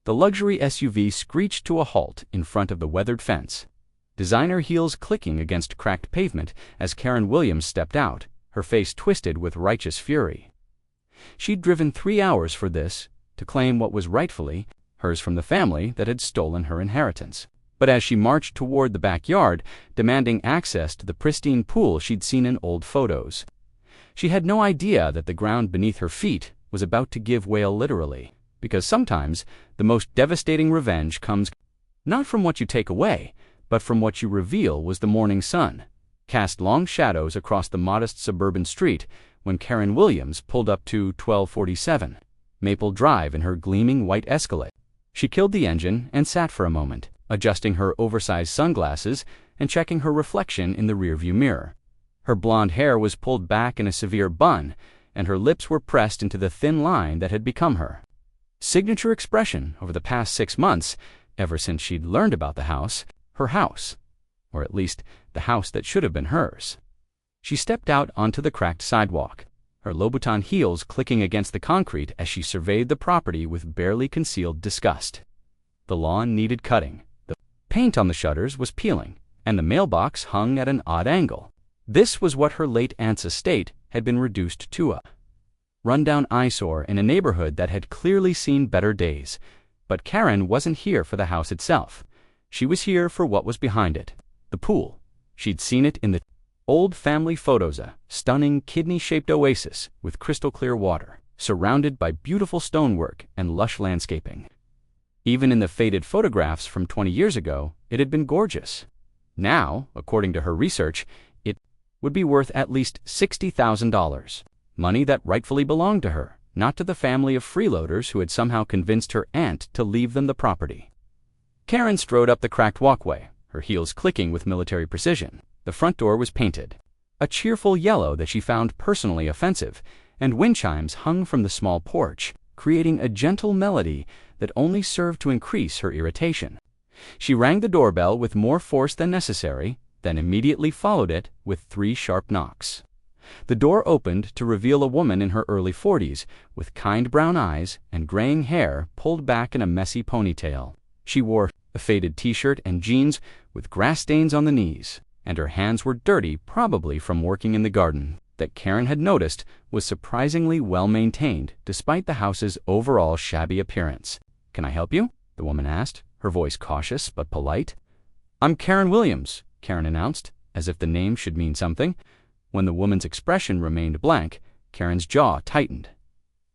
The luxury SUV screeched to a halt in front of the weathered fence, designer heels clicking against cracked pavement as Karen Williams stepped out, her face twisted with righteous fury. She'd driven 3 hours for this, to claim what was rightfully hers from the family that had stolen her inheritance. But as she marched toward the backyard, demanding access to the pristine pool she'd seen in old photos, she had no idea that the ground beneath her feet was about to give way literally, because sometimes the most devastating revenge comes not from what you take away, but from what you reveal was the morning sun, cast long shadows across the modest suburban street when Karen Williams pulled up to 1247 Maple Drive in her gleaming white Escalade. She killed the engine and sat for a moment, adjusting her oversized sunglasses and checking her reflection in the rearview mirror. Her blonde hair was pulled back in a severe bun, and her lips were pressed into the thin line that had become her signature expression over the past 6 months, ever since she'd learned about the house, her house, or at least the house that should have been hers. She stepped out onto the cracked sidewalk, her Louboutin heels clicking against the concrete as she surveyed the property with barely concealed disgust. The lawn needed cutting, the paint on the shutters was peeling, and the mailbox hung at an odd angle. This was what her late aunt's estate had been reduced to, a rundown eyesore in a neighborhood that had clearly seen better days. But Karen wasn't here for the house itself. She was here for what was behind it, the pool. She'd seen it in the old family photos, a stunning kidney-shaped oasis with crystal-clear water, surrounded by beautiful stonework and lush landscaping. Even in the faded photographs from 20 years ago, it had been gorgeous. Now, according to her research, it would be worth at least $60,000, money that rightfully belonged to her, not to the family of freeloaders who had somehow convinced her aunt to leave them the property. Karen strode up the cracked walkway, her heels clicking with military precision. The front door was painted, a cheerful yellow that she found personally offensive, and wind chimes hung from the small porch, creating a gentle melody that only served to increase her irritation. She rang the doorbell with more force than necessary, then immediately followed it with 3 sharp knocks. The door opened to reveal a woman in her early 40s, with kind brown eyes and graying hair pulled back in a messy ponytail. She wore a faded t-shirt and jeans with grass stains on the knees, and her hands were dirty, probably from working in the garden that Karen had noticed was surprisingly well-maintained despite the house's overall shabby appearance. "Can I help you?" the woman asked, her voice cautious but polite. "I'm Karen Williams," Karen announced, as if the name should mean something. When the woman's expression remained blank, Karen's jaw tightened.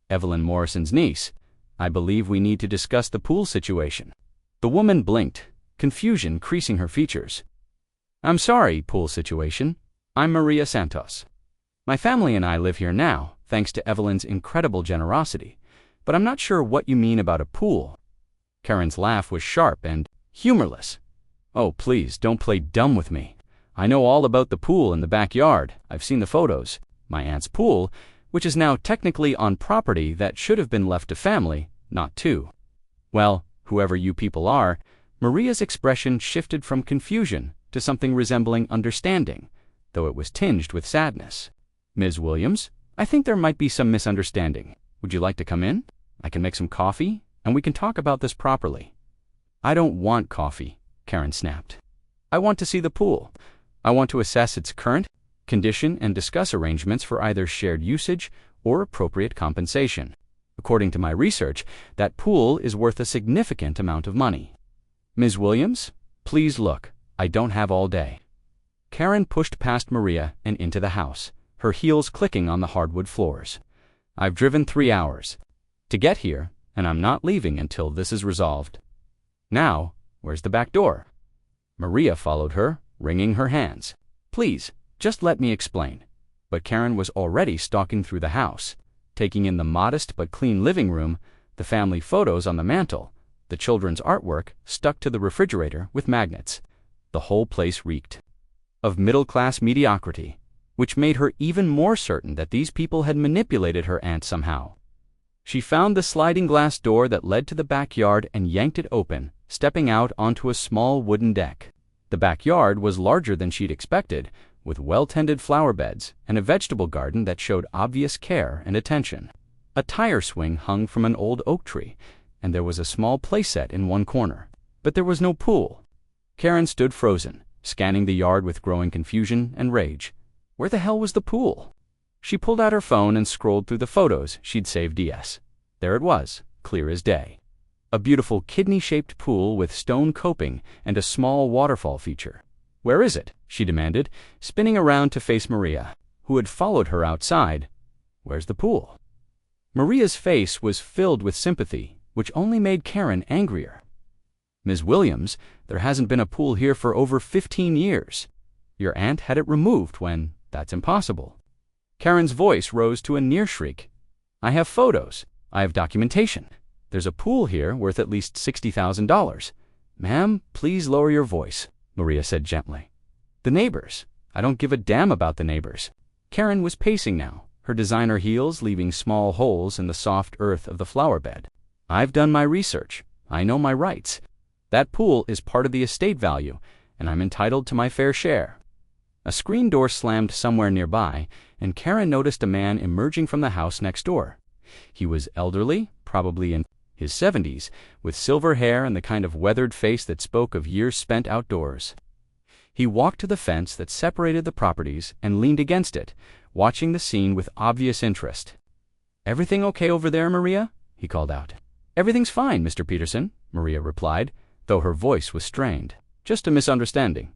"Evelyn Morrison's niece. I believe we need to discuss the pool situation." The woman blinked, confusion creasing her features. "I'm sorry, pool situation. I'm Maria Santos. My family and I live here now, thanks to Evelyn's incredible generosity, but I'm not sure what you mean about a pool." Karen's laugh was sharp and humorless. "Oh, please, don't play dumb with me. I know all about the pool in the backyard. I've seen the photos. My aunt's pool, which is now technically on property that should have been left to family, not to." "Well, whoever you people are," Maria's expression shifted from confusion to something resembling understanding, though it was tinged with sadness. "Ms. Williams, I think there might be some misunderstanding. Would you like to come in? I can make some coffee, and we can talk about this properly." "I don't want coffee," Karen snapped. "I want to see the pool. I want to assess its current condition and discuss arrangements for either shared usage or appropriate compensation. According to my research, that pool is worth a significant amount of money. Ms. Williams, please look. I don't have all day." Karen pushed past Maria and into the house, her heels clicking on the hardwood floors. "I've driven 3 hours to get here, and I'm not leaving until this is resolved. Now, where's the back door?" Maria followed her, wringing her hands. "Please, just let me explain." But Karen was already stalking through the house, taking in the modest but clean living room, the family photos on the mantel, the children's artwork stuck to the refrigerator with magnets. The whole place reeked of middle-class mediocrity, which made her even more certain that these people had manipulated her aunt somehow. She found the sliding glass door that led to the backyard and yanked it open, stepping out onto a small wooden deck. The backyard was larger than she'd expected, with well-tended flower beds and a vegetable garden that showed obvious care and attention. A tire swing hung from an old oak tree, and there was a small playset in one corner. But there was no pool. Karen stood frozen, scanning the yard with growing confusion and rage. Where the hell was the pool? She pulled out her phone and scrolled through the photos she'd saved DS. There it was, clear as day. A beautiful kidney-shaped pool with stone coping and a small waterfall feature. Where is it? She demanded, spinning around to face Maria, who had followed her outside. Where's the pool? Maria's face was filled with sympathy, which only made Karen angrier. Ms. Williams, there hasn't been a pool here for over 15 years. Your aunt had it removed when that's impossible. Karen's voice rose to a near shriek. I have photos. I have documentation. There's a pool here worth at least $60,000. Ma'am, please lower your voice, Maria said gently. The neighbors. I don't give a damn about the neighbors. Karen was pacing now, her designer heels leaving small holes in the soft earth of the flower bed. I've done my research. I know my rights. That pool is part of the estate value, and I'm entitled to my fair share. A screen door slammed somewhere nearby, and Karen noticed a man emerging from the house next door. He was elderly, probably in his 70s, with silver hair and the kind of weathered face that spoke of years spent outdoors. He walked to the fence that separated the properties and leaned against it, watching the scene with obvious interest. Everything okay over there, Maria? He called out. Everything's fine, Mr. Peterson, Maria replied, though her voice was strained. Just a misunderstanding.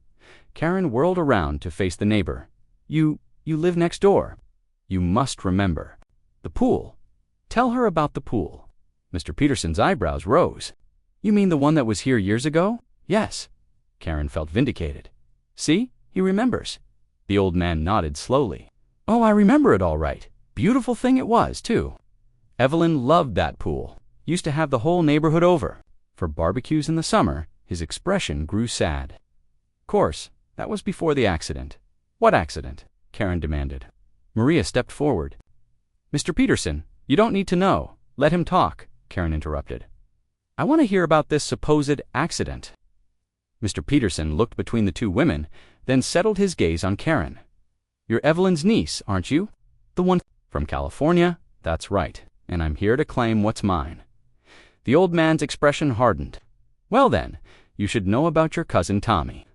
Karen whirled around to face the neighbor. You live next door. You must remember. The pool. Tell her about the pool. Mr. Peterson's eyebrows rose. You mean the one that was here years ago? Yes. Karen felt vindicated. See? He remembers. The old man nodded slowly. Oh, I remember it all right. Beautiful thing it was, too. Evelyn loved that pool. Used to have the whole neighborhood over. For barbecues in the summer, his expression grew sad. Of course, that was before the accident. What accident? Karen demanded. Maria stepped forward. Mr. Peterson, you don't need to know. Let him talk, Karen interrupted. I want to hear about this supposed accident. Mr. Peterson looked between the two women, then settled his gaze on Karen. You're Evelyn's niece, aren't you? The one from California? That's right, and I'm here to claim what's mine. The old man's expression hardened. Well then, you should know about your cousin Tommy.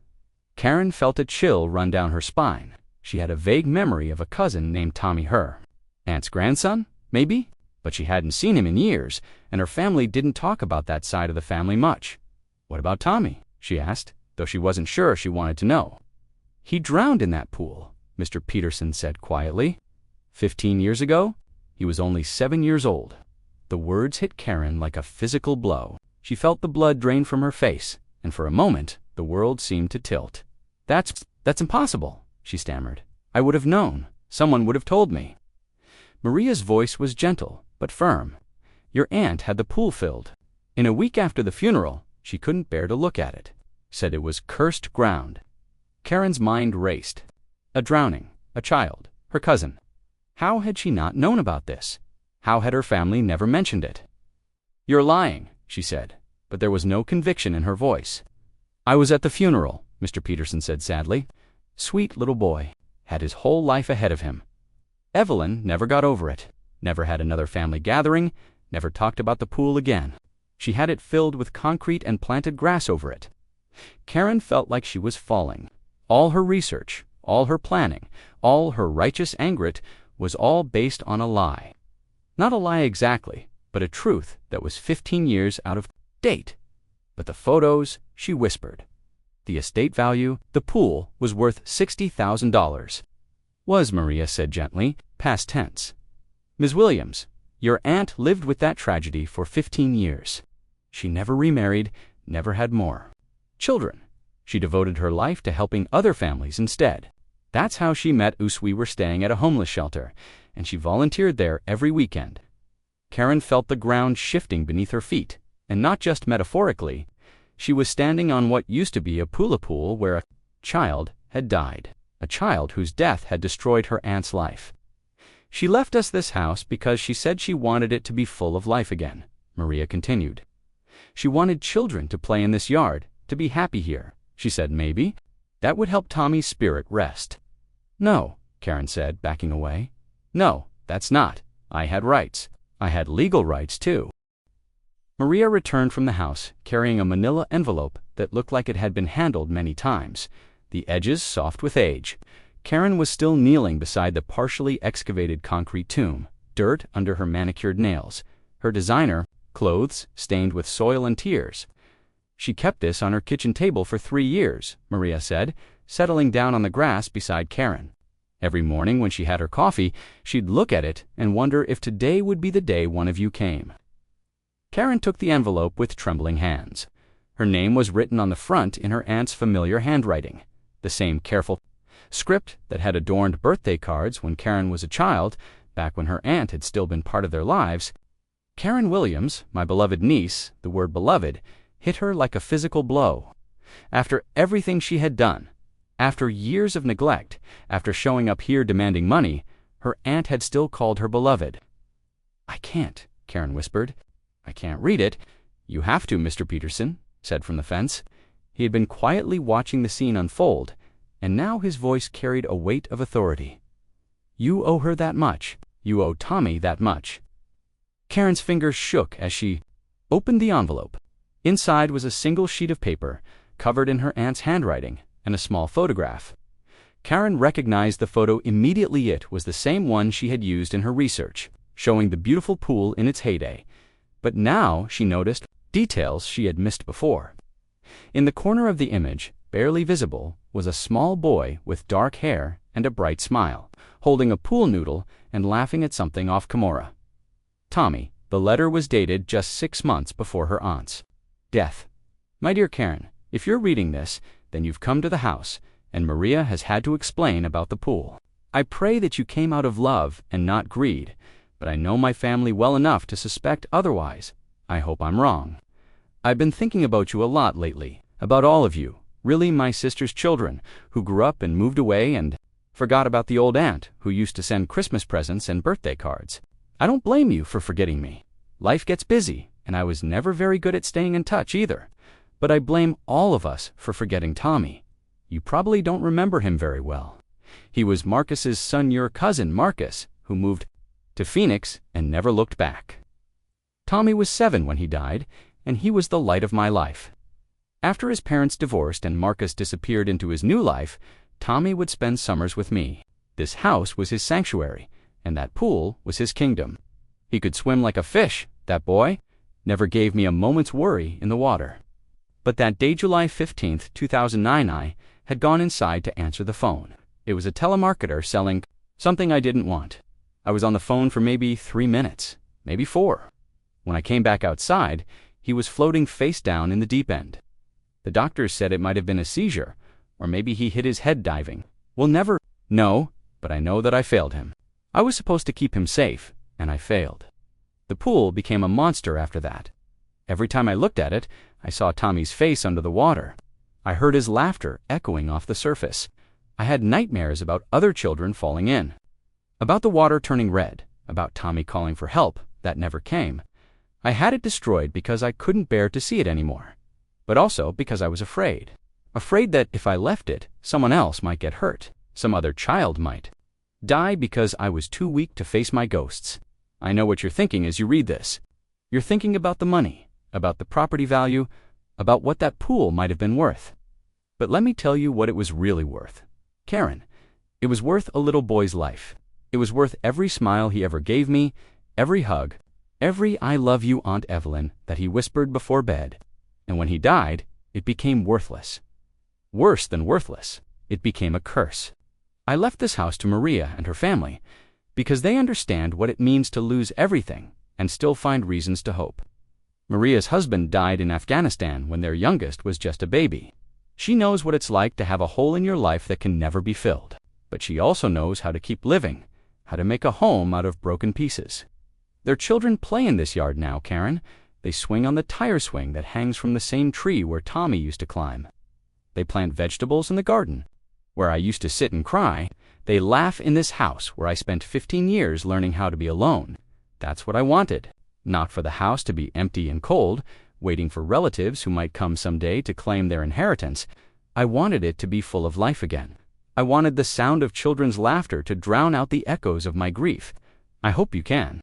Karen felt a chill run down her spine. She had a vague memory of a cousin named Tommy Herr. Aunt's grandson? Maybe? But she hadn't seen him in years, and her family didn't talk about that side of the family much. What about Tommy? She asked, though she wasn't sure she wanted to know. He drowned in that pool, Mr. Peterson said quietly. 15 years ago? He was only 7 years old. The words hit Karen like a physical blow. She felt the blood drain from her face, and for a moment, the world seemed to tilt. That's impossible, she stammered. I would have known. Someone would have told me. Maria's voice was gentle, but firm. Your aunt had the pool filled. In a week after the funeral, she couldn't bear to look at it. Said it was cursed ground. Karen's mind raced. A drowning, a child, her cousin. How had she not known about this? How had her family never mentioned it? You're lying, she said, but there was no conviction in her voice. I was at the funeral, Mr. Peterson said sadly. Sweet little boy. Had his whole life ahead of him. Evelyn never got over it. Never had another family gathering. Never talked about the pool again. She had it filled with concrete and planted grass over it. Karen felt like she was falling. All her research, all her planning, all her righteous anger was all based on a lie. Not a lie exactly, but a truth that was 15 years out of date. But the photos, she whispered. The estate value, the pool, was worth $60,000. Was, Maria said gently, past tense. Ms. Williams, your aunt lived with that tragedy for 15 years. She never remarried, never had more children. She devoted her life to helping other families instead. That's how she met us. We were staying at a homeless shelter, and she volunteered there every weekend. Karen felt the ground shifting beneath her feet, and not just metaphorically. She was standing on what used to be a pool where a child had died, a child whose death had destroyed her aunt's life. She left us this house because she said she wanted it to be full of life again, Maria continued. She wanted children to play in this yard, to be happy here. She said maybe that would help Tommy's spirit rest. No, Karen said, backing away. No, that's not. I had rights. I had legal rights, too. Maria returned from the house carrying a manila envelope that looked like it had been handled many times, the edges soft with age. Karen was still kneeling beside the partially excavated concrete tomb, dirt under her manicured nails, her designer clothes stained with soil and tears. She kept this on her kitchen table for 3 years, Maria said, settling down on the grass beside Karen. Every morning when she had her coffee, she'd look at it and wonder if today would be the day one of you came. Karen took the envelope with trembling hands. Her name was written on the front in her aunt's familiar handwriting, the same careful script that had adorned birthday cards when Karen was a child, back when her aunt had still been part of their lives. Karen Williams, my beloved niece, the word beloved, hit her like a physical blow. After everything she had done, after years of neglect, after showing up here demanding money, her aunt had still called her beloved. "I can't," Karen whispered. "I can't read it." "You have to, Mr. Peterson," said from the fence. He had been quietly watching the scene unfold, and now his voice carried a weight of authority. "You owe her that much. You owe Tommy that much." Karen's fingers shook as she opened the envelope. Inside was a single sheet of paper, covered in her aunt's handwriting, and a small photograph. Karen recognized the photo immediately. It was the same one she had used in her research, showing the beautiful pool in its heyday. But now she noticed details she had missed before. In the corner of the image, barely visible, was a small boy with dark hair and a bright smile, holding a pool noodle and laughing at something off camera. Tommy. The letter was dated just 6 months before her aunt's death. "My dear Karen, if you're reading this, then you've come to the house, and Maria has had to explain about the pool. I pray that you came out of love and not greed, but I know my family well enough to suspect otherwise. I hope I'm wrong. I've been thinking about you a lot lately, about all of you, really my sister's children, who grew up and moved away and forgot about the old aunt who used to send Christmas presents and birthday cards. I don't blame you for forgetting me. Life gets busy, and I was never very good at staying in touch either. But I blame all of us for forgetting Tommy. You probably don't remember him very well. He was Marcus's son, your cousin Marcus, who moved to Phoenix and never looked back. Tommy was 7 when he died, and he was the light of my life. After his parents divorced and Marcus disappeared into his new life, Tommy would spend summers with me. This house was his sanctuary, and that pool was his kingdom. He could swim like a fish, that boy, never gave me a moment's worry in the water. But that day, July 15th, 2009, I had gone inside to answer the phone. It was a telemarketer selling something I didn't want. I was on the phone for maybe 3 minutes, maybe 4. When I came back outside, he was floating face down in the deep end. The doctors said it might have been a seizure, or maybe he hit his head diving. We'll never know, but I know that I failed him. I was supposed to keep him safe, and I failed. The pool became a monster after that. Every time I looked at it, I saw Tommy's face under the water. I heard his laughter echoing off the surface. I had nightmares about other children falling in, about the water turning red, about Tommy calling for help that never came. I had it destroyed because I couldn't bear to see it anymore, but also because I was afraid. Afraid that if I left it, someone else might get hurt, some other child might die because I was too weak to face my ghosts. I know what you're thinking as you read this. You're thinking about the money, about the property value, about what that pool might have been worth. But let me tell you what it was really worth. Karen, it was worth a little boy's life. It was worth every smile he ever gave me, every hug, every "I love you, Aunt Evelyn" that he whispered before bed. And when he died, it became worthless. Worse than worthless, it became a curse. I left this house to Maria and her family because they understand what it means to lose everything and still find reasons to hope. Maria's husband died in Afghanistan when their youngest was just a baby. She knows what it's like to have a hole in your life that can never be filled. But she also knows how to keep living, how to make a home out of broken pieces. Their children play in this yard now, Karen. They swing on the tire swing that hangs from the same tree where Tommy used to climb. They plant vegetables in the garden, where I used to sit and cry. They laugh in this house where I spent 15 years learning how to be alone. That's what I wanted. Not for the house to be empty and cold, waiting for relatives who might come someday to claim their inheritance. I wanted it to be full of life again. I wanted the sound of children's laughter to drown out the echoes of my grief. I hope you can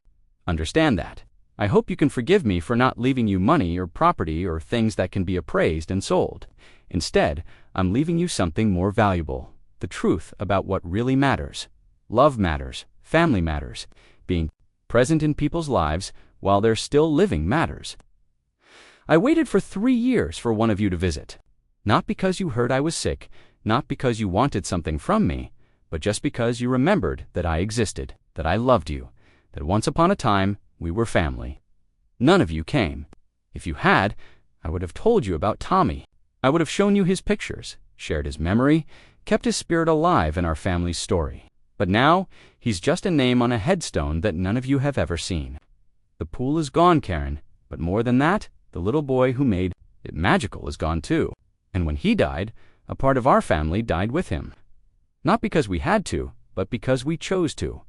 understand that. I hope you can forgive me for not leaving you money or property or things that can be appraised and sold. Instead, I'm leaving you something more valuable, the truth about what really matters. Love matters, family matters, being present in people's lives while they're still living matters. I waited for 3 years for one of you to visit. Not because you heard I was sick, not because you wanted something from me, but just because you remembered that I existed, that I loved you, that once upon a time we were family. None of you came. If you had, I would have told you about Tommy. I would have shown you his pictures, shared his memory, kept his spirit alive in our family's story. But now, he's just a name on a headstone that none of you have ever seen. The pool is gone, Karen, but more than that, the little boy who made it magical is gone too. And when he died, a part of our family died with him. Not because we had to, but because we chose to.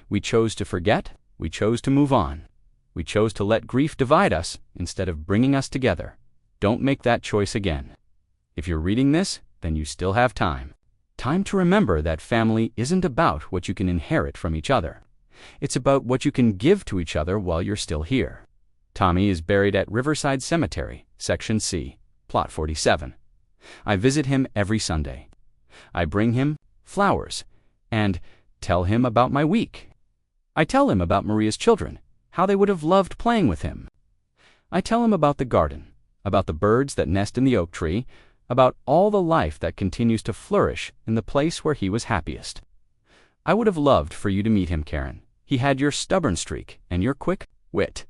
We chose to forget, we chose to move on. We chose to let grief divide us instead of bringing us together. Don't make that choice again. If you're reading this, then you still have time. Time to remember that family isn't about what you can inherit from each other. It's about what you can give to each other while you're still here. Tommy is buried at Riverside Cemetery, Section C, Plot 47. I visit him every Sunday. I bring him flowers and tell him about my week. I tell him about Maria's children, how they would have loved playing with him. I tell him about the garden, about the birds that nest in the oak tree, about all the life that continues to flourish in the place where he was happiest. I would have loved for you to meet him, Karen. He had your stubborn streak and your quick wit.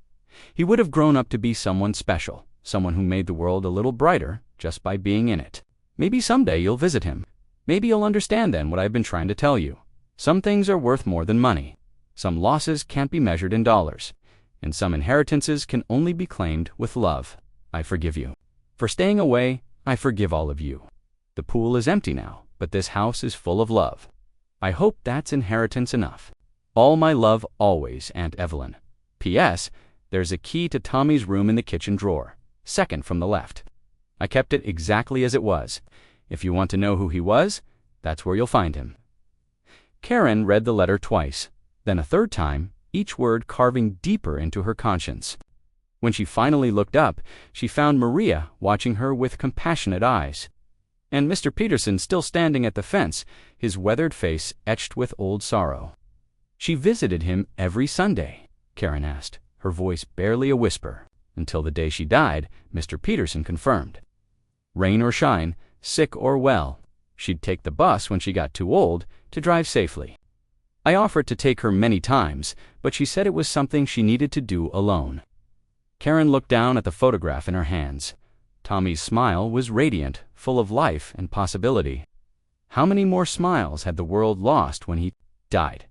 He would have grown up to be someone special, someone who made the world a little brighter just by being in it. Maybe someday you'll visit him. Maybe you'll understand then what I've been trying to tell you. Some things are worth more than money. Some losses can't be measured in dollars. And some inheritances can only be claimed with love. I forgive you. For staying away, I forgive all of you. The pool is empty now, but this house is full of love. I hope that's inheritance enough. All my love always, Aunt Evelyn. P.S. There's a key to Tommy's room in the kitchen drawer, second from the left. I kept it exactly as it was. If you want to know who he was, that's where you'll find him. Karen read the letter twice, then a third time, each word carving deeper into her conscience. When she finally looked up, she found Maria watching her with compassionate eyes, and Mr. Peterson still standing at the fence, his weathered face etched with old sorrow. She visited him every Sunday, Karen asked, her voice barely a whisper, until the day she died, Mr. Peterson confirmed. Rain or shine, sick or well, she'd take the bus when she got too old to drive safely. I offered to take her many times, but she said it was something she needed to do alone. Karen looked down at the photograph in her hands. Tommy's smile was radiant, full of life and possibility. How many more smiles had the world lost when he died?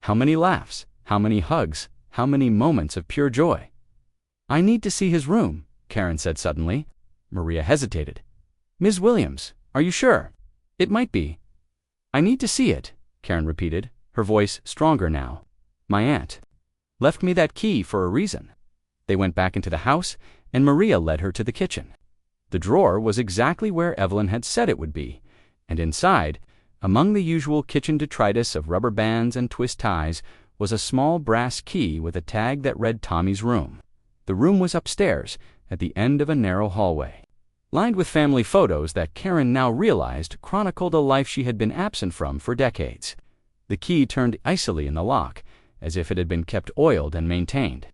How many laughs? How many hugs? How many moments of pure joy? I need to see his room, Karen said suddenly. Maria hesitated. Ms. Williams, are you sure? It might be. I need to see it, Karen repeated, her voice stronger now. My aunt left me that key for a reason. They went back into the house, and Maria led her to the kitchen. The drawer was exactly where Evelyn had said it would be, and inside, among the usual kitchen detritus of rubber bands and twist ties, was a small brass key with a tag that read Tommy's room. The room was upstairs, at the end of a narrow hallway, lined with family photos that Karen now realized chronicled a life she had been absent from for decades. The key turned icily in the lock, as if it had been kept oiled and maintained.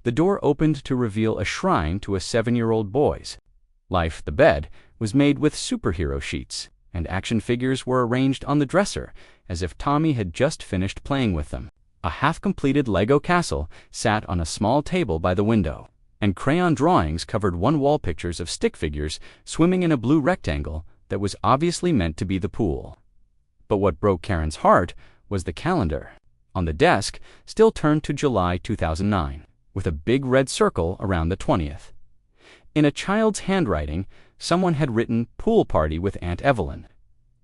The door opened to reveal a shrine to a 7-year-old boy's life. The bed was made with superhero sheets, and action figures were arranged on the dresser as if Tommy had just finished playing with them. A half-completed Lego castle sat on a small table by the window, and crayon drawings covered one wall pictures of stick figures swimming in a blue rectangle that was obviously meant to be the pool. But what broke Karen's heart was the calendar. On the desk, still turned to July 2009, with a big red circle around the 20th. In a child's handwriting, someone had written "Pool Party with Aunt Evelyn."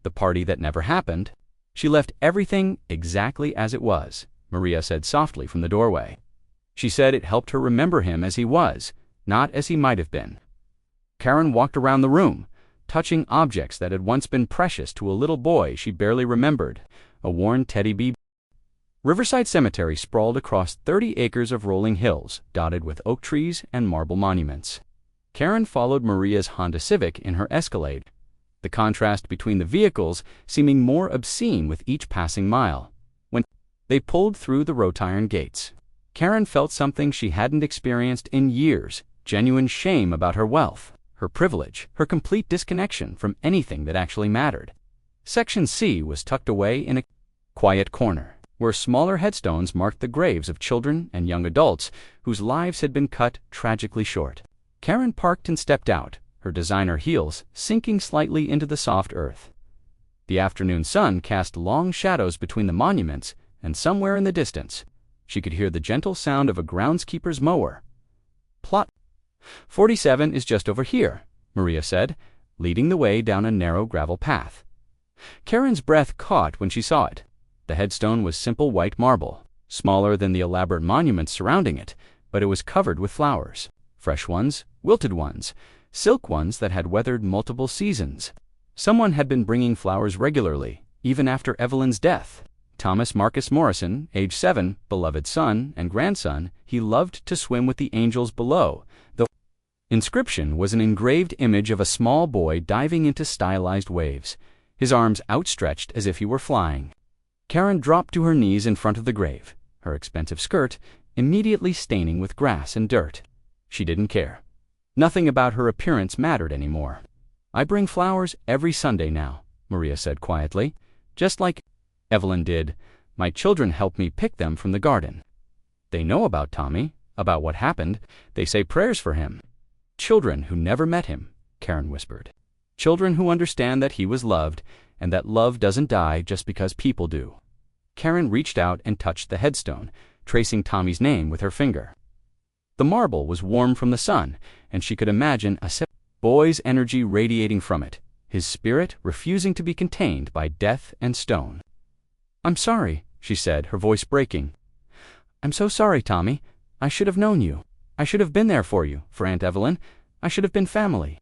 The party that never happened. She left everything exactly as it was, Maria said softly from the doorway. She said it helped her remember him as he was, not as he might have been. Karen walked around the room, touching objects that had once been precious to a little boy she barely remembered, a worn teddy bear, Riverside Cemetery sprawled across 30 acres of rolling hills, dotted with oak trees and marble monuments. Karen followed Maria's Honda Civic in her Escalade, the contrast between the vehicles seeming more obscene with each passing mile. When they pulled through the wrought iron gates, Karen felt something she hadn't experienced in years: genuine shame about her wealth, her privilege, her complete disconnection from anything that actually mattered. Section C was tucked away in a quiet corner, where smaller headstones marked the graves of children and young adults whose lives had been cut tragically short. Karen parked and stepped out, her designer heels sinking slightly into the soft earth. The afternoon sun cast long shadows between the monuments, and somewhere in the distance, she could hear the gentle sound of a groundskeeper's mower. Plot 47 is just over here, Maria said, leading the way down a narrow gravel path. Karen's breath caught when she saw it. The headstone was simple white marble, smaller than the elaborate monuments surrounding it, but it was covered with flowers. Fresh ones, wilted ones, silk ones that had weathered multiple seasons. Someone had been bringing flowers regularly, even after Evelyn's death. Thomas Marcus Morrison, age 7, beloved son and grandson, he loved to swim with the angels below. The inscription was an engraved image of a small boy diving into stylized waves, his arms outstretched as if he were flying. Karen dropped to her knees in front of the grave, her expensive skirt immediately staining with grass and dirt. She didn't care. Nothing about her appearance mattered anymore. "I bring flowers every Sunday now," Maria said quietly. "Just like Evelyn did. My children help me pick them from the garden. They know about Tommy, about what happened. They say prayers for him." "Children who never met him," Karen whispered. "Children who understand that he was loved, and that love doesn't die just because people do." Karen reached out and touched the headstone, tracing Tommy's name with her finger. The marble was warm from the sun, and she could imagine a boy's energy radiating from it, his spirit refusing to be contained by death and stone. "I'm sorry," she said, her voice breaking. "I'm so sorry, Tommy. I should have known you. I should have been there for you, for Aunt Evelyn. I should have been family."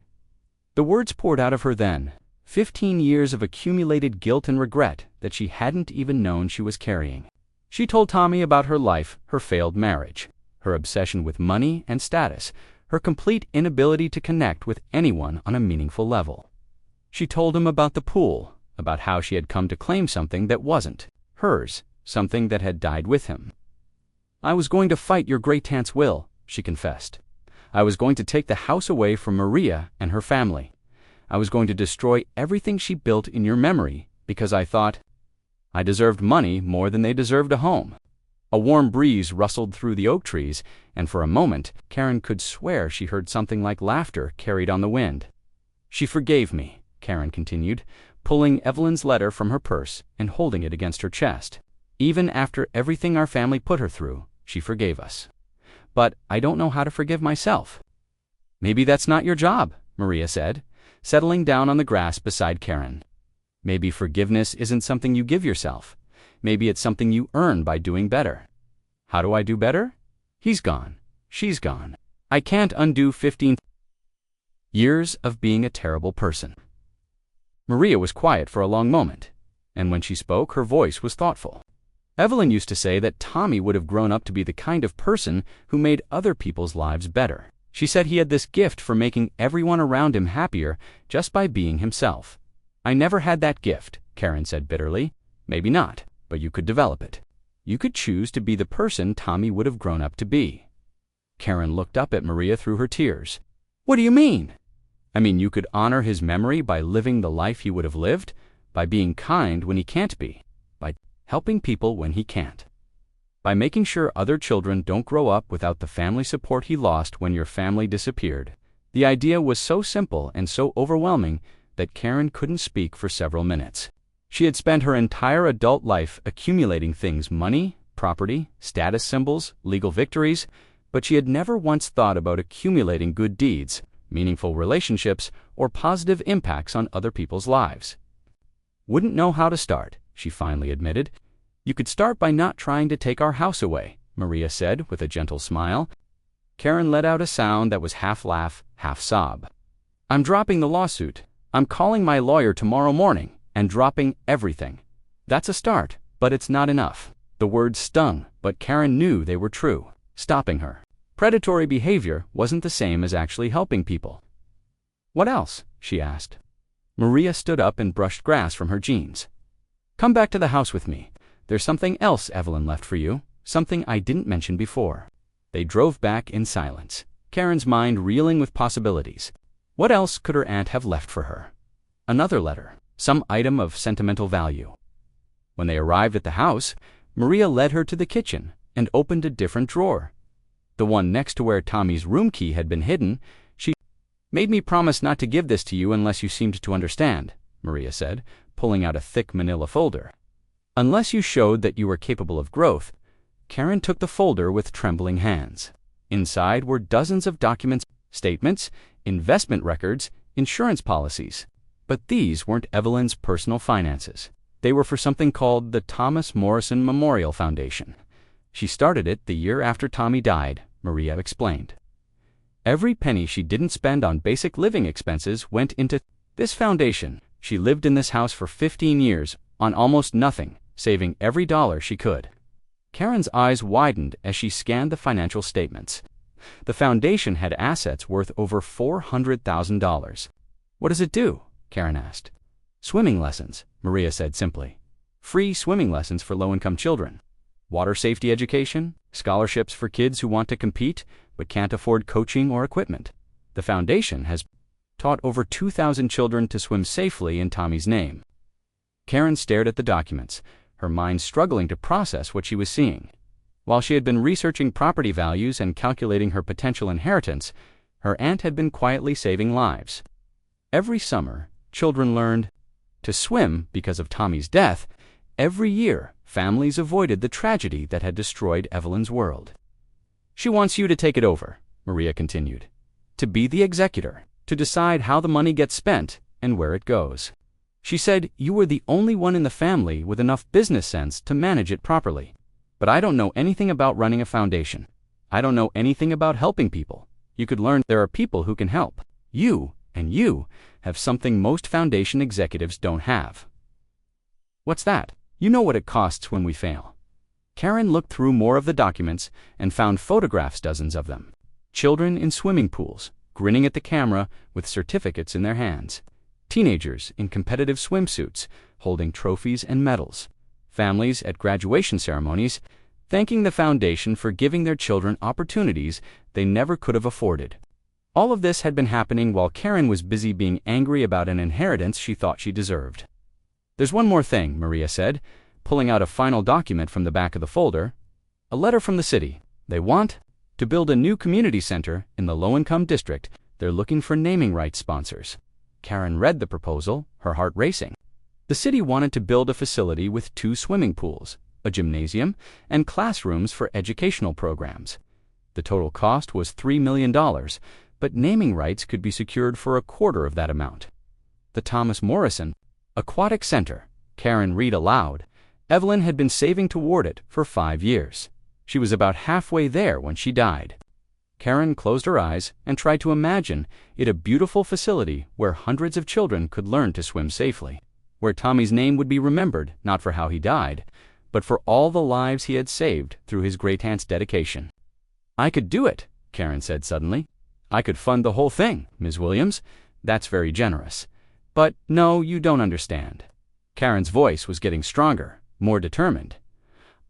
The words poured out of her then, 15 years of accumulated guilt and regret that she hadn't even known she was carrying. She told Tommy about her life, her failed marriage, her obsession with money and status, her complete inability to connect with anyone on a meaningful level. She told him about the pool, about how she had come to claim something that wasn't hers, something that had died with him. "I was going to fight your great-aunt's will," she confessed. "I was going to take the house away from Maria and her family. I was going to destroy everything she built in your memory because I thought I deserved money more than they deserved a home." A warm breeze rustled through the oak trees, and for a moment, Karen could swear she heard something like laughter carried on the wind. "She forgave me," Karen continued, pulling Evelyn's letter from her purse and holding it against her chest. "Even after everything our family put her through, she forgave us. But I don't know how to forgive myself." "Maybe that's not your job," Maria said, settling down on the grass beside Karen. "Maybe forgiveness isn't something you give yourself. Maybe it's something you earn by doing better." "How do I do better?" "He's gone. She's gone. I can't undo 15 years of being a terrible person." Maria was quiet for a long moment, and when she spoke, her voice was thoughtful. "Evelyn used to say that Tommy would have grown up to be the kind of person who made other people's lives better. She said he had this gift for making everyone around him happier just by being himself." "I never had that gift," Karen said bitterly. "Maybe not, but you could develop it. You could choose to be the person Tommy would have grown up to be." Karen looked up at Maria through her tears. "What do you mean?" "I mean you could honor his memory by living the life he would have lived, by being kind when he can't be, by helping people when he can't, by making sure other children don't grow up without the family support he lost when your family disappeared." The idea was so simple and so overwhelming that Karen couldn't speak for several minutes. She had spent her entire adult life accumulating things: money, property, status symbols, legal victories, but she had never once thought about accumulating good deeds, meaningful relationships, or positive impacts on other people's lives. "Wouldn't know how to start," she finally admitted. "You could start by not trying to take our house away," Maria said with a gentle smile. Karen let out a sound that was half laugh, half sob. "I'm dropping the lawsuit. I'm calling my lawyer tomorrow morning and dropping everything. That's a start, but it's not enough." The words stung, but Karen knew they were true, stopping her. Predatory behavior wasn't the same as actually helping people. "What else?" she asked. Maria stood up and brushed grass from her jeans. "Come back to the house with me. There's something else Evelyn left for you, something I didn't mention before." They drove back in silence, Karen's mind reeling with possibilities. What else could her aunt have left for her? Another letter, some item of sentimental value. When they arrived at the house, Maria led her to the kitchen and opened a different drawer. The one next to where Tommy's room key had been hidden. "She made me promise not to give this to you unless you seemed to understand," Maria said, pulling out a thick manila folder. "Unless you showed that you were capable of growth." Karen took the folder with trembling hands. Inside were dozens of documents, statements, investment records, insurance policies. But these weren't Evelyn's personal finances. They were for something called the Thomas Morrison Memorial Foundation. She started it the year after Tommy died, Maria explained. Every penny she didn't spend on basic living expenses went into this foundation. She lived in this house for 15 years, on almost nothing, saving every dollar she could. Karen's eyes widened as she scanned the financial statements. The foundation had assets worth over $400,000. "What does it do?" Karen asked. "Swimming lessons," Maria said simply. "Free swimming lessons for low-income children. Water safety education, scholarships for kids who want to compete but can't afford coaching or equipment. The foundation has taught over 2,000 children to swim safely in Tommy's name." Karen stared at the documents, her mind struggling to process what she was seeing. While she had been researching property values and calculating her potential inheritance, her aunt had been quietly saving lives. Every summer, children learned to swim because of Tommy's death. Every year, families avoided the tragedy that had destroyed Evelyn's world. "She wants you to take it over," Maria continued. "To be the executor, to decide how the money gets spent and where it goes. She said you were the only one in the family with enough business sense to manage it properly. But I don't know anything about running a foundation. I don't know anything about helping people. You could learn there are people who can help. You, and you, have something most foundation executives don't have." "What's that?" "You know what it costs when we fail." Karen looked through more of the documents and found photographs, dozens of them. Children in swimming pools, grinning at the camera with certificates in their hands. Teenagers in competitive swimsuits, holding trophies and medals. Families at graduation ceremonies, thanking the foundation for giving their children opportunities they never could have afforded. All of this had been happening while Karen was busy being angry about an inheritance she thought she deserved. "There's one more thing," Maria said, pulling out a final document from the back of the folder. "A letter from the city. They want to build a new community center in the low-income district. They're looking for naming rights sponsors." Karen read the proposal, her heart racing. The city wanted to build a facility with 2 swimming pools, a gymnasium, and classrooms for educational programs. The total cost was $3 million, but naming rights could be secured for a quarter of that amount. The Thomas Morrison Aquatic Center, Karen read aloud. Evelyn had been saving toward it for 5 years. She was about halfway there when she died. Karen closed her eyes and tried to imagine it a beautiful facility where hundreds of children could learn to swim safely, where Tommy's name would be remembered not for how he died, but for all the lives he had saved through his great-aunt's dedication. "I could do it," Karen said suddenly. "I could fund the whole thing, Ms. Williams. That's very generous. But no, you don't understand." Karen's voice was getting stronger, more determined.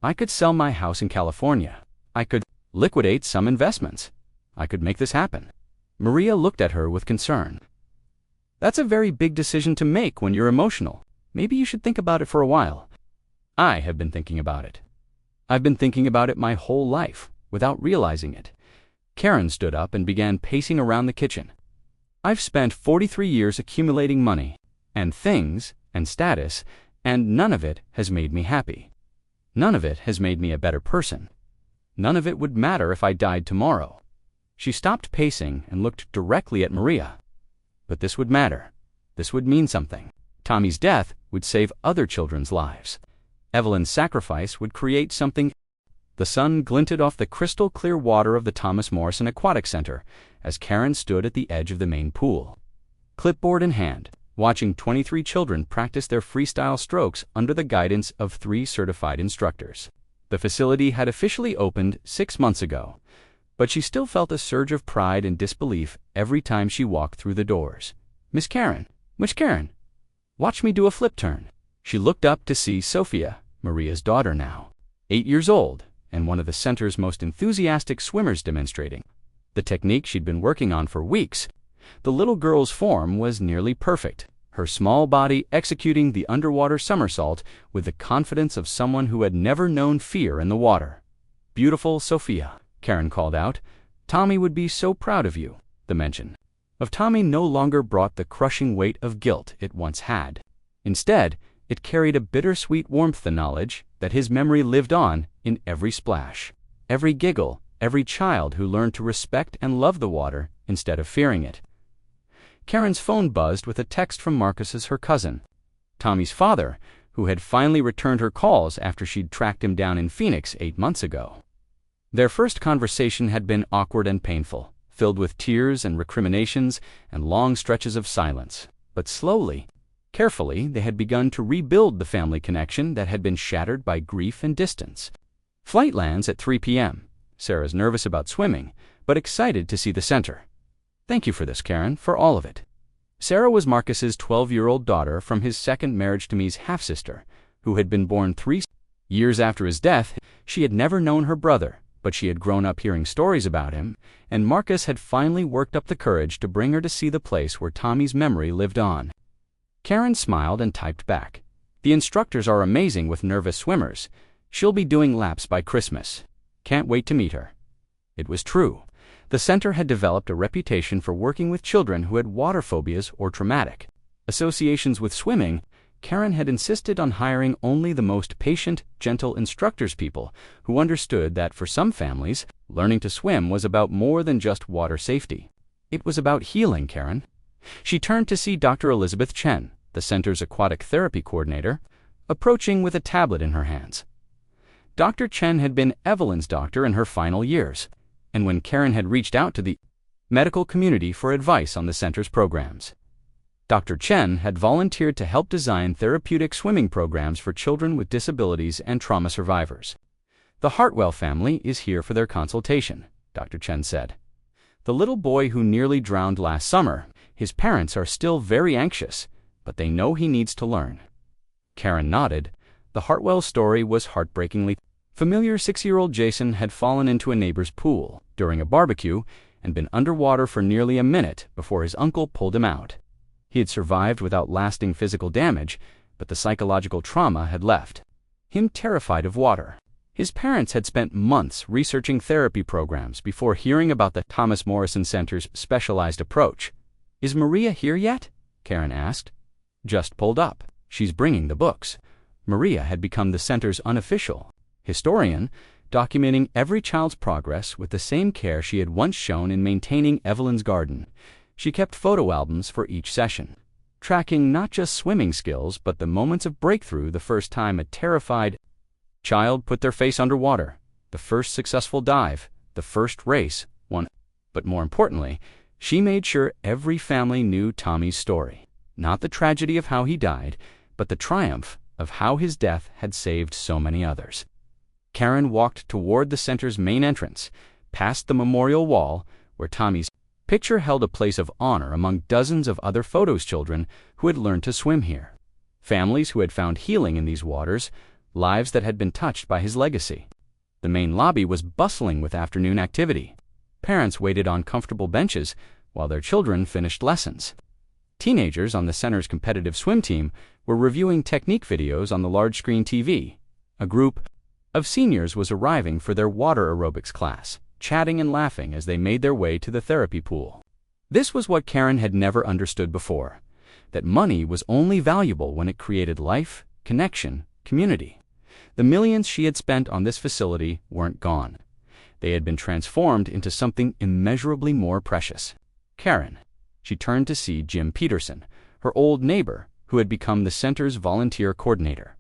"I could sell my house in California. I could liquidate some investments. I could make this happen." Maria looked at her with concern. "That's a very big decision to make when you're emotional. Maybe you should think about it for a while." "I have been thinking about it. I've been thinking about it my whole life, without realizing it." Karen stood up and began pacing around the kitchen. "I've spent 43 years accumulating money, and things, and status, and none of it has made me happy. None of it has made me a better person. None of it would matter if I died tomorrow." She stopped pacing and looked directly at Maria. "But this would matter. This would mean something. Tommy's death would save other children's lives. Evelyn's sacrifice would create something." The sun glinted off the crystal-clear water of the Thomas Morrison Aquatic Center as Karen stood at the edge of the main pool. Clipboard in hand, watching 23 children practice their freestyle strokes under the guidance of 3 certified instructors. The facility had officially opened 6 months ago, but she still felt a surge of pride and disbelief every time she walked through the doors. Miss Karen, watch me do a flip turn." She looked up to see Sophia, Maria's daughter now, 8 years old, and one of the center's most enthusiastic swimmers, demonstrating the technique she'd been working on for weeks. The little girl's form was nearly perfect, her small body executing the underwater somersault with the confidence of someone who had never known fear in the water. "Beautiful Sophia," Karen called out. "Tommy would be so proud of you." The mention of Tommy no longer brought the crushing weight of guilt it once had. Instead, it carried a bittersweet warmth, the knowledge that his memory lived on in every splash, every giggle, every child who learned to respect and love the water instead of fearing it. Karen's phone buzzed with a text from Marcus's her cousin, Tommy's father, who had finally returned her calls after she'd tracked him down in Phoenix 8 months ago. Their first conversation had been awkward and painful, filled with tears and recriminations and long stretches of silence. But slowly, carefully, they had begun to rebuild the family connection that had been shattered by grief and distance. Flight lands at 3 p.m. Sarah's nervous about swimming, but excited to see the center. "Thank you for this, Karen, for all of it." Sarah was Marcus's 12-year-old daughter from his second marriage to me's half-sister, who had been born 3 years after his death. She had never known her brother, but she had grown up hearing stories about him, and Marcus had finally worked up the courage to bring her to see the place where Tommy's memory lived on. Karen smiled and typed back, "The instructors are amazing with nervous swimmers. She'll be doing laps by Christmas. Can't wait to meet her." It was true. The center had developed a reputation for working with children who had water phobias or traumatic associations with swimming. Karen had insisted on hiring only the most patient, gentle instructors, people who understood that for some families, learning to swim was about more than just water safety. It was about healing, Karen. She turned to see Dr. Elizabeth Chen, the center's aquatic therapy coordinator, approaching with a tablet in her hands. Dr. Chen had been Evelyn's doctor in her final years, and when Karen had reached out to the medical community for advice on the center's programs, Dr. Chen had volunteered to help design therapeutic swimming programs for children with disabilities and trauma survivors. "The Hartwell family is here for their consultation," Dr. Chen said. "The little boy who nearly drowned last summer, his parents are still very anxious, but they know he needs to learn." Karen nodded. The Hartwell story was heartbreakingly familiar. 6-year-old Jason had fallen into a neighbor's pool during a barbecue and been underwater for nearly a minute before his uncle pulled him out. He had survived without lasting physical damage, but the psychological trauma had left him terrified of water. His parents had spent months researching therapy programs before hearing about the Thomas Morrison Center's specialized approach. "Is Maria here yet?" Karen asked. "Just pulled up. She's bringing the books." Maria had become the center's unofficial historian, documenting every child's progress with the same care she had once shown in maintaining Evelyn's garden. She kept photo albums for each session, tracking not just swimming skills but the moments of breakthrough, the first time a terrified child put their face underwater, the first successful dive, the first race won. But more importantly, she made sure every family knew Tommy's story, not the tragedy of how he died, but the triumph of how his death had saved so many others. Karen walked toward the center's main entrance, past the memorial wall where Tommy's picture held a place of honor among dozens of other photos, children who had learned to swim here, families who had found healing in these waters, lives that had been touched by his legacy. The main lobby was bustling with afternoon activity. Parents waited on comfortable benches while their children finished lessons. Teenagers on the center's competitive swim team were reviewing technique videos on the large screen TV. A group of seniors was arriving for their water aerobics class, chatting and laughing as they made their way to the therapy pool. This was what Karen had never understood before, that money was only valuable when it created life, connection, community. The millions she had spent on this facility weren't gone. They had been transformed into something immeasurably more precious. Karen. She turned to see Jim Peterson, her old neighbor, who had become the center's volunteer coordinator.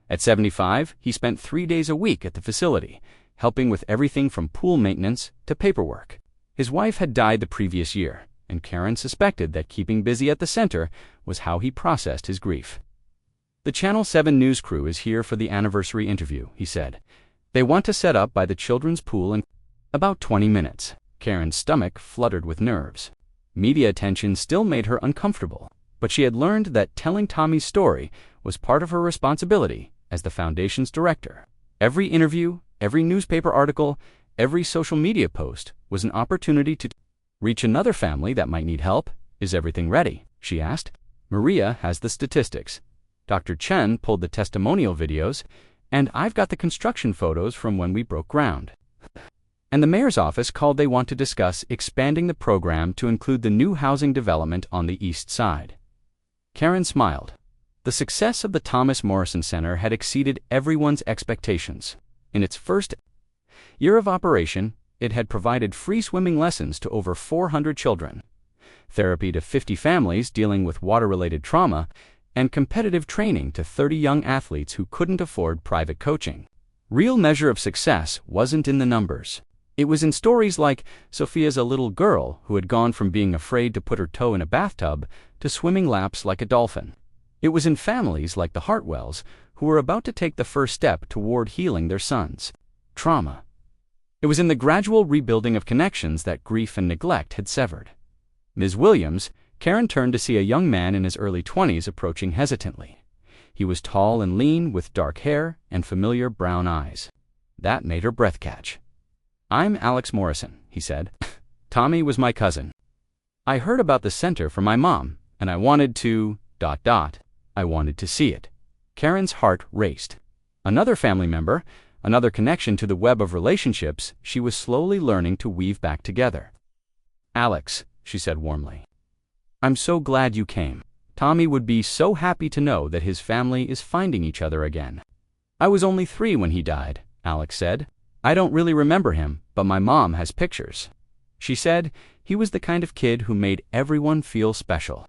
At 75, he spent 3 days a week at the facility, helping with everything from pool maintenance to paperwork. His wife had died the previous year, and Karen suspected that keeping busy at the center was how he processed his grief. "The Channel 7 news crew is here for the anniversary interview," he said. They want to set up by the children's pool in about 20 minutes. Karen's stomach fluttered with nerves. Media attention still made her uncomfortable, but she had learned that telling Tommy's story was part of her responsibility as the foundation's director. Every interview, every newspaper article, every social media post was an opportunity to reach another family that might need help. Is everything ready? She asked. Maria has the statistics. Dr. Chen pulled the testimonial videos, and I've got the construction photos from when we broke ground. And the mayor's office called. They want to discuss expanding the program to include the new housing development on the east side. Karen smiled. The success of the Thomas Morrison Center had exceeded everyone's expectations. In its first year of operation, it had provided free swimming lessons to over 400 children, therapy to 50 families dealing with water-related trauma, and competitive training to 30 young athletes who couldn't afford private coaching. Real measure of success wasn't in the numbers. It was in stories like Sophia's, a little girl who had gone from being afraid to put her toe in a bathtub to swimming laps like a dolphin. It was in families like the Hartwells who were about to take the first step toward healing their son's trauma. It was in the gradual rebuilding of connections that grief and neglect had severed. Ms. Williams, Karen turned to see a young man in his early 20s approaching hesitantly. He was tall and lean with dark hair and familiar brown eyes. That made her breath catch. "I'm Alex Morrison," he said. "Tommy was my cousin. I heard about the center from my mom, and I wanted to... I wanted to see it." Karen's heart raced. Another family member, another connection to the web of relationships she was slowly learning to weave back together. "Alex," she said warmly, "I'm so glad you came. Tommy would be so happy to know that his family is finding each other again." "I was only 3 when he died," Alex said. "I don't really remember him, but my mom has pictures." She said he was the kind of kid who made everyone feel special.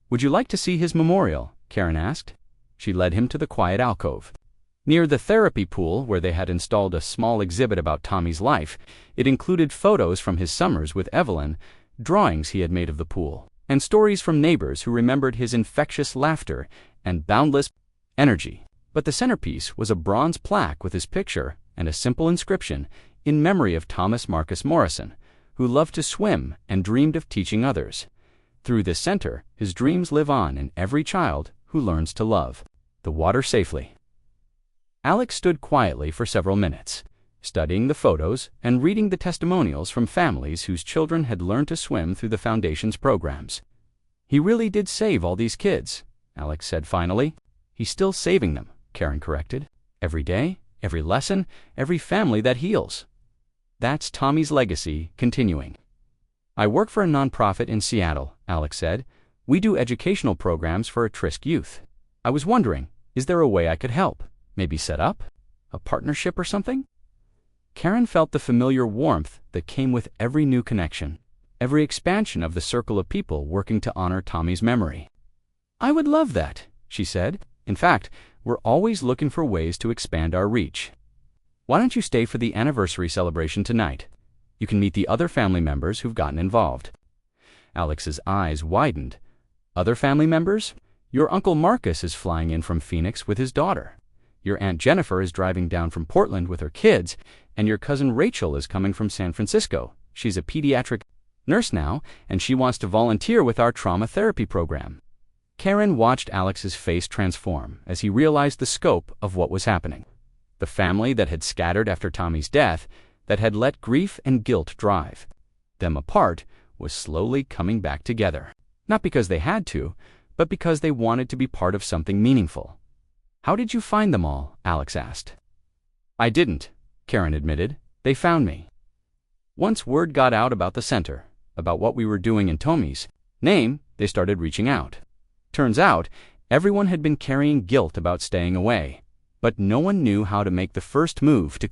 "Would you like to see his memorial?" Karen asked. She led him to the quiet alcove. Near the therapy pool, where they had installed a small exhibit about Tommy's life, it included photos from his summers with Evelyn, drawings he had made of the pool, and stories from neighbors who remembered his infectious laughter and boundless energy. But the centerpiece was a bronze plaque with his picture and a simple inscription in memory of Thomas Marcus Morrison, who loved to swim and dreamed of teaching others. Through this center, his dreams live on in every child who learns to love the water safely. Alex stood quietly for several minutes, studying the photos and reading the testimonials from families whose children had learned to swim through the Foundation's programs. "He really did save all these kids," Alex said finally. "He's still saving them," Karen corrected. "Every day, every lesson, every family that heals. That's Tommy's legacy continuing." "I work for a nonprofit in Seattle," Alex said. "We do educational programs for at-risk youth. I was wondering, is there a way I could help? Maybe set up a partnership or something?" Karen felt the familiar warmth that came with every new connection, every expansion of the circle of people working to honor Tommy's memory. "I would love that," she said. "In fact, we're always looking for ways to expand our reach. Why don't you stay for the anniversary celebration tonight? You can meet the other family members who've gotten involved." Alex's eyes widened. "Other family members? Your Uncle Marcus is flying in from Phoenix with his daughter. Your Aunt Jennifer is driving down from Portland with her kids, and your cousin Rachel is coming from San Francisco. She's a pediatric nurse now, and she wants to volunteer with our trauma therapy program." Karen watched Alex's face transform as he realized the scope of what was happening. The family that had scattered after Tommy's death, that had let grief and guilt drive them apart, was slowly coming back together. Not because they had to, but because they wanted to be part of something meaningful. "How did you find them all?" Alex asked. "I didn't," Karen admitted. "They found me. Once word got out about the center, about what we were doing in Tommy's name, they started reaching out. Turns out, everyone had been carrying guilt about staying away, but no one knew how to make the first move to